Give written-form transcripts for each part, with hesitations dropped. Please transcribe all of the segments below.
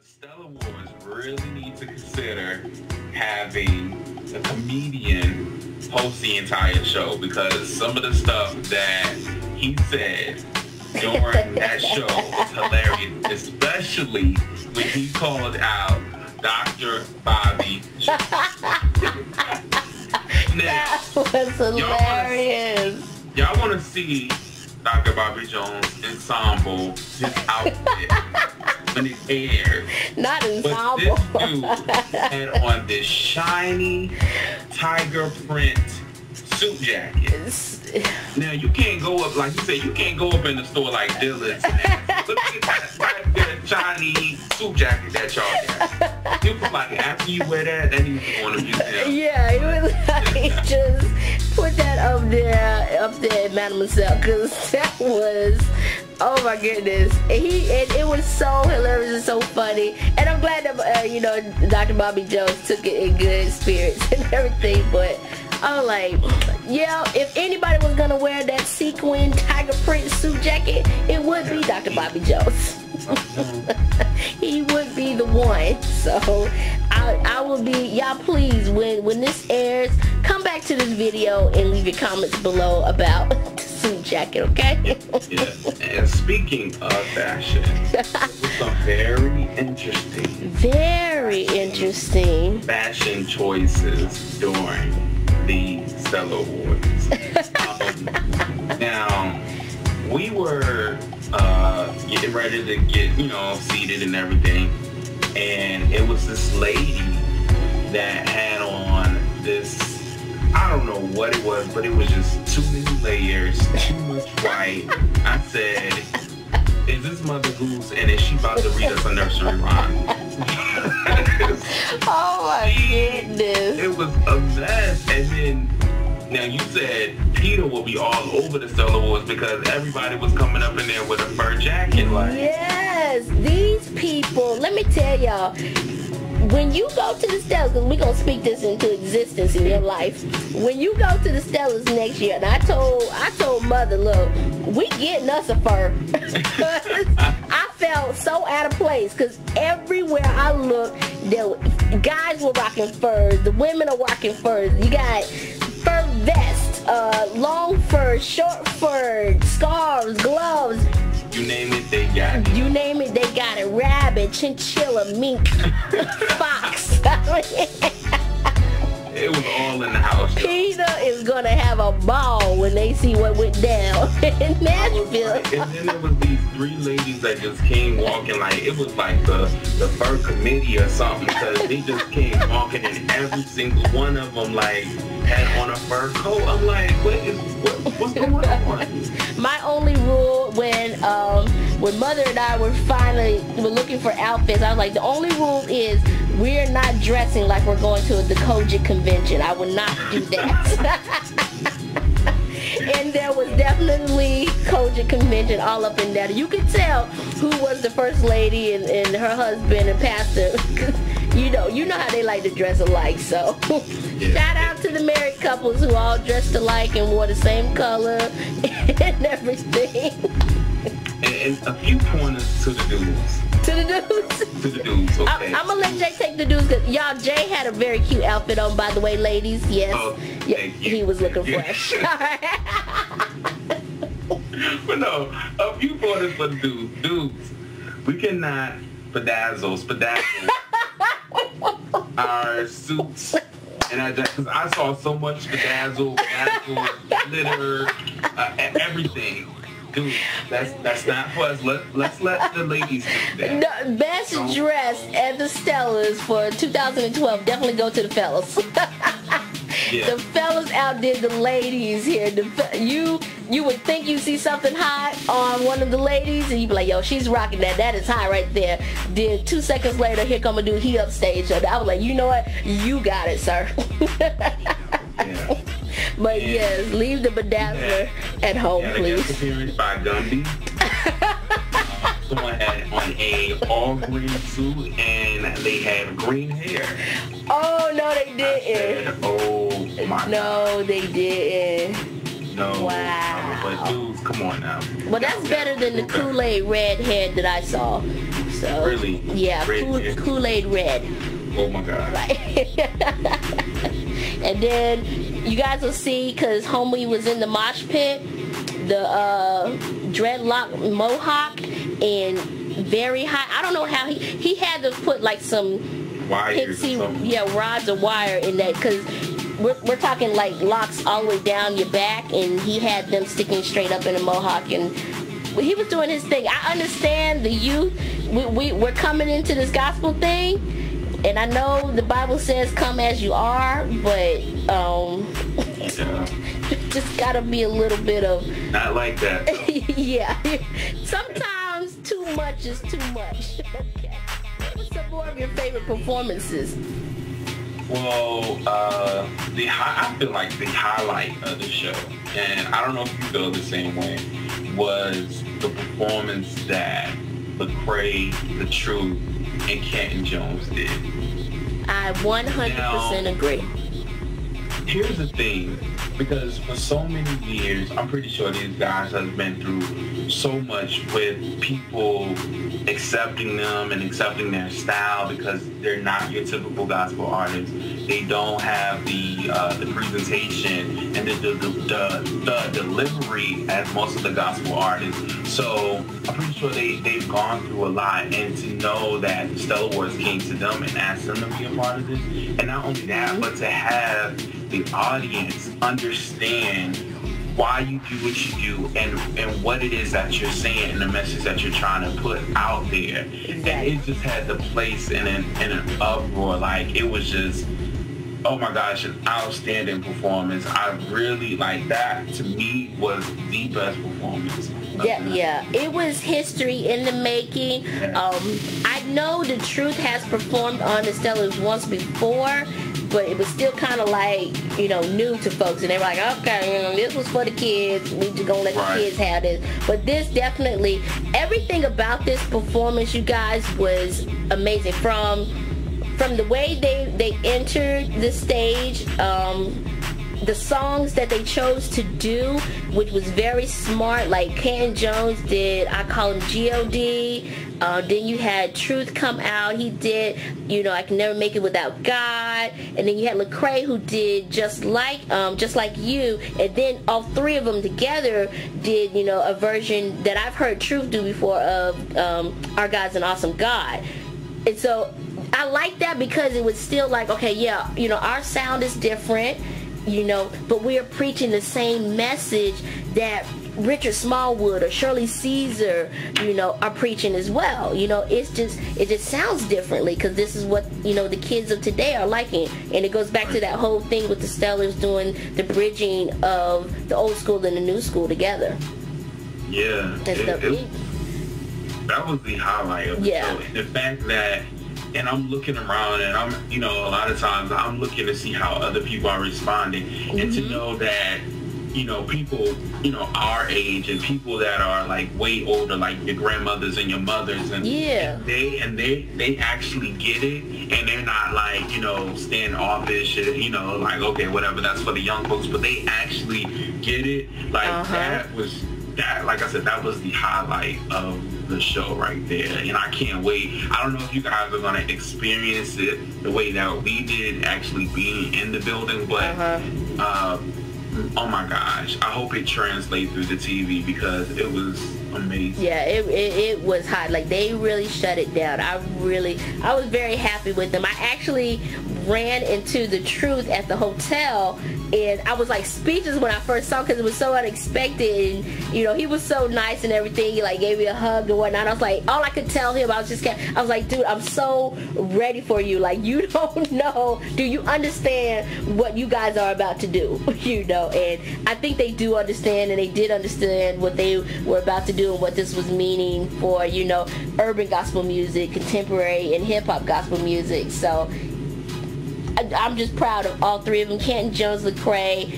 Stella Wars really need to consider having a comedian host the entire show, because some of the stuff that he said during that show was hilarious, especially when he called out Dr. Bobby Jones. That was hilarious. Y'all want to see Dr. Bobby Jones ensemble, his outfit when it aired. Not ensemble. But this dude had on this shiny tiger print suit jacket. Now you can't go up, like you said, you can't go up in the store like Dillard's. Look at that shiny suit jacket that y'all got. It was like, after you wear that needs to go in the museum. Yeah, it was like, just put that up there at Mademoiselle, because that was, oh my goodness. And it was so hilarious and so funny. And I'm glad that, Dr. Bobby Jones took it in good spirits and everything. But I'm like, yeah, if anybody was going to wear that sequin tiger print suit jacket, it would be Dr. Bobby Jones. He would be the one. So I will be, y'all please, when this airs, come back to this video and leave your comments below about the suit jacket, okay? Yeah. And speaking of fashion, it was some very interesting fashion choices during the Stella Awards. Now, we were getting ready to get, seated and everything, and it was this lady that had on this, I don't know what it was, but it was just too many layers, too much white. I said, is this Mother Goose, and is she about to read us a nursery rhyme? Oh my goodness. It was a mess. And then, now you said Peter will be all over the Stella Wars because everybody was coming up in there with a fur jacket. Yes, these people, let me tell y'all, when you go to the Stellas, because we're going to speak this into existence in your life, when you go to the Stellas next year, and I told Mother, look, we getting us a fur. I felt so out of place, because everywhere I looked, guys were rocking furs, the women are rocking furs. You got fur vests, long fur, short fur, scarves, gloves. You name it, they got it. You name it, they got it. Rabbit, chinchilla, mink, fox. It was all in the house. Peter is gonna have a ball when they see what went down in Nashville. And then there was these three ladies that just came walking like it was like the fur committee or something, because they just came walking and every single one of them like had on a fur coat. I'm like, what's going on? My only rule when Mother and I were looking for outfits, I was like, the only rule is we're not dressing like we're going to the Kojic convention. I would not do that. And there was definitely Kojic convention all up in there. You could tell who was the first lady and her husband and pastor. You know how they like to dress alike. So shout out to the married couples who all dressed alike and wore the same color and everything. And a few pointers to the dudes. To the dudes? To the dudes, okay. I'm going to let Jay take the dudes, because y'all, Jay had a very cute outfit on, by the way, ladies. Yes. Oh, he was looking fresh. But no, a few pointers for the dudes. Dudes, we cannot bedazzle our suits. And because I saw so much bedazzle, glitter, everything. Dude, that's not for us. Let's let the ladies do that. No, best dress at the Stellas for 2012. Definitely go to the fellas. Yeah. The fellas outdid the ladies here. You would think you see something hot on one of the ladies, and you'd be like, yo, she's rocking that. That is high right there. Then 2 seconds later, here come a dude. He upstage. So I was like, you know what? You got it, sir. Yeah. But yes, leave the bedazzler at home, please. Guest appearance by Gumby. Someone had on a all green suit and they had green hair. Oh no, they didn't. Oh my God. No, they didn't. No. Wow. But dudes, come on now. Well, that's better than the Kool-Aid red head that I saw. So So Really? yeah, Kool-Aid Red. Oh my God. And then you guys will see, because homie was in the mosh pit, the dreadlock mohawk and very high. I don't know how he had to put like some wires, rods or wire in that, because we're talking like locks all the way down your back, and he had them sticking straight up in a mohawk, and he was doing his thing. I understand the youth. We're coming into this gospel thing, and I know the Bible says come as you are, but just gotta be a little bit of not like that. Yeah, sometimes too much is too much. Okay, what's some more of your favorite performances? Well, I feel like the highlight of the show, and I don't know if you feel the same way, was the performance that Lecrae, The Truth, and Canton Jones did. I 100% agree. Here's the thing, because for so many years, I'm pretty sure these guys have been through so much with people accepting them and accepting their style, because they're not your typical gospel artists. They don't have the presentation and the delivery as most of the gospel artists. So I'm pretty sure they've gone through a lot, and to know that the Stellar Wars came to them and asked them to be a part of this, and not only that, but to have the audience understand why you do what you do and what it is that you're saying and the message that you're trying to put out there. And it just had the place in an uproar. Like, it was just, oh my gosh, an outstanding performance. I really, like, that to me was the best performance. Yeah, it was history in the making. I know The Truth has performed on the Stellars once before, but it was still kind of like, new to folks, and they were like, okay, this was for the kids, we just gonna let the kids have this. But this definitely, everything about this performance, you guys, was amazing. From the way they entered the stage, the songs that they chose to do, which was very smart. Like Canton Jones did, I call him G.O.D. Then you had Truth come out. He did, I Can Never Make It Without God. And then you had Lecrae, who did Just Like You. And then all three of them together did, a version that I've heard Truth do before of Our God's an Awesome God. And so I like that, because it was still like, okay, yeah, our sound is different, but we are preaching the same message that Richard Smallwood or Shirley Caesar, are preaching as well. It just sounds differently, because this is what, the kids of today are liking. And it goes back to that whole thing with the Stellars doing the bridging of the old school and the new school together. Yeah. That was the highlight of the show. And the fact that, and I'm looking around, and I'm, a lot of times I'm looking to see how other people are responding, and to know that, people, our age, and people that are like way older, like your grandmothers and your mothers, and they actually get it, and they're not like, standoffish, like, okay, whatever, that's for the young folks, but they actually get it. Like, that, like I said, that was the highlight of the show right there, and I can't wait. I don't know if you guys are gonna experience it the way that we did, actually being in the building, but oh my gosh, I hope it translates through the TV, because it was amazing. Yeah, it was hot. Like, they really shut it down. I was very happy with them. I actually ran into The Truth at the hotel, and I was like speechless when I first saw him, because it was so unexpected, and he was so nice and everything. He like gave me a hug and whatnot. I was like, all I could tell him, I was like, dude, I'm so ready for you. Like, you don't know, do you understand what you guys are about to do? And I think they do understand, and they did understand what they were about to do and what this was meaning for, urban gospel music, contemporary and hip-hop gospel music. So I'm just proud of all three of them. Canton Jones, Lecrae,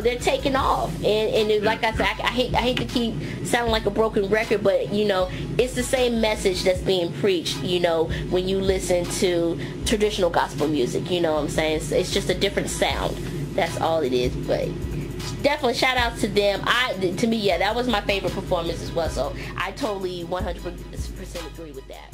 they're taking off, and like I said, I hate to keep sounding like a broken record, but it's the same message that's being preached, when you listen to traditional gospel music. What I'm saying? It's just a different sound. That's all it is. But definitely shout out to them. To me, yeah, that was my favorite performance as well. So I totally 100% agree with that.